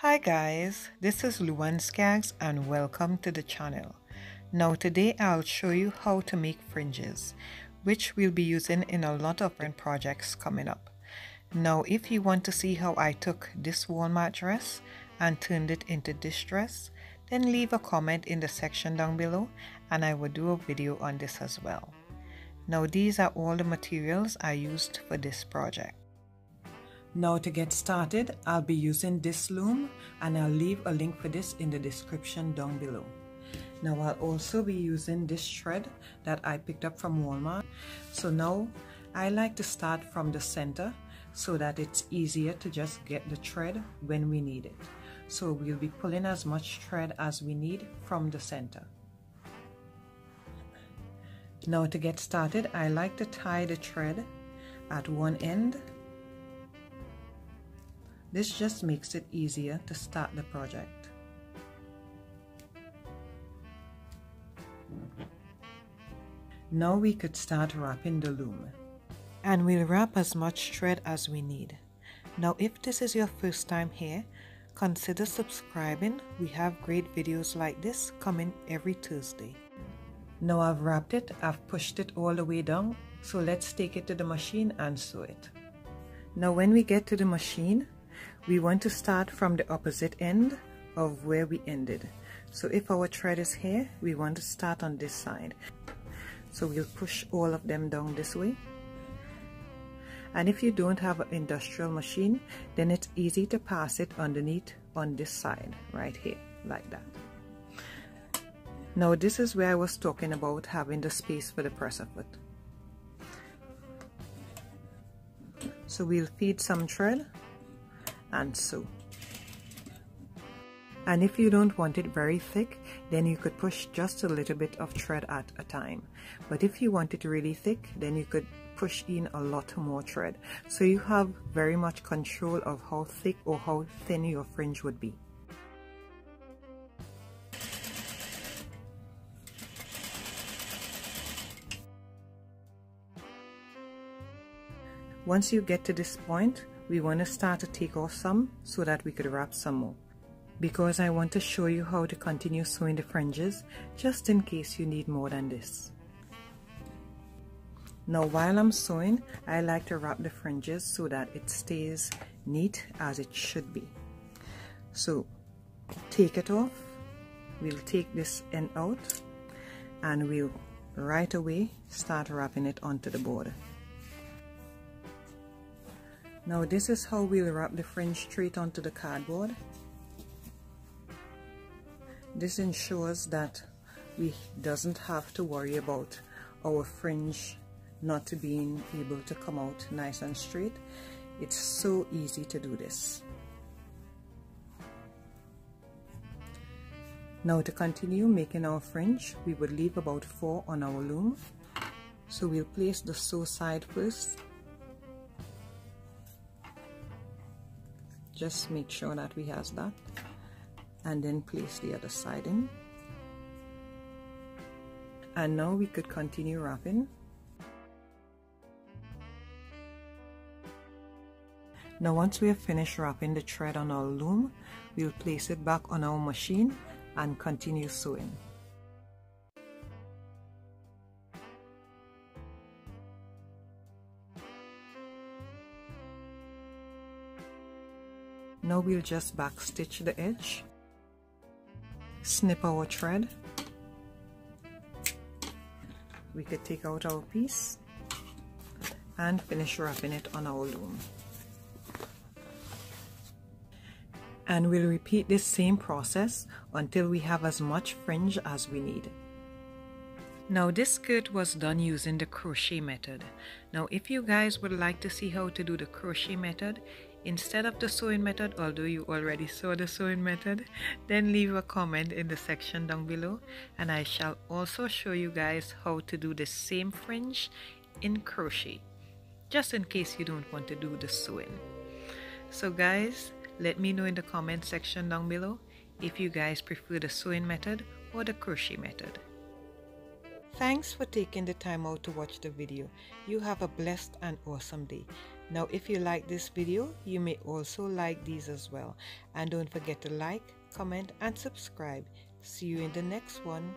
Hi guys, this is Luan Skaggs and welcome to the channel. Now today I'll show you how to make fringes, which we'll be using in a lot of different projects coming up. Now if you want to see how I took this walnut dress and turned it into this dress, then leave a comment in the section down below and I will do a video on this as well. Now these are all the materials I used for this project. Now to get started, I'll be using this loom and I'll leave a link for this in the description down below. Now I'll also be using this thread that I picked up from Walmart. So now I like to start from the center so that it's easier to just get the thread when we need it. So we'll be pulling as much thread as we need from the center. Now to get started, I like to tie the thread at one end. This just makes it easier to start the project. Now we could start wrapping the loom. And we'll wrap as much thread as we need. Now if this is your first time here, consider subscribing. We have great videos like this coming every Thursday. Now I've wrapped it, I've pushed it all the way down, so let's take it to the machine and sew it. Now when we get to the machine, we want to start from the opposite end of where we ended. So if our thread is here, we want to start on this side. So we'll push all of them down this way. And if you don't have an industrial machine, then it's easy to pass it underneath on this side, right here, like that. Now this is where I was talking about having the space for the presser foot. So we'll feed some thread and sew. And if you don't want it very thick, then you could push just a little bit of thread at a time. But if you want it really thick, then you could push in a lot more thread. So you have very much control of how thick or how thin your fringe would be. Once you get to this point, we want to start to take off some so that we could wrap some more. Because I want to show you how to continue sewing the fringes, just in case you need more than this. Now while I'm sewing, I like to wrap the fringes so that it stays neat as it should be. So take it off, we'll take this end out and we'll right away start wrapping it onto the border. Now this is how we'll wrap the fringe straight onto the cardboard. This ensures that we doesn't have to worry about our fringe not being able to come out nice and straight. It's so easy to do this. Now to continue making our fringe, we would leave about 4 on our loom. So we'll place the sew side first. Just make sure that we have that, and then place the other side in. And now we could continue wrapping. Now once we have finished wrapping the thread on our loom, we'll place it back on our machine and continue sewing. Now we'll just back stitch the edge, snip our thread, we could take out our piece and finish wrapping it on our loom. And we'll repeat this same process until we have as much fringe as we need. Now this skirt was done using the crochet method. Now if you guys would like to see how to do the crochet method instead of the sewing method, although you already saw the sewing method, then leave a comment in the section down below and I shall also show you guys how to do the same fringe in crochet, just in case you don't want to do the sewing. So guys, let me know in the comment section down below if you guys prefer the sewing method or the crochet method. Thanks for taking the time out to watch the video. You have a blessed and awesome day. Now if you like this video, you may also like these as well. And don't forget to like, comment and subscribe. See you in the next one.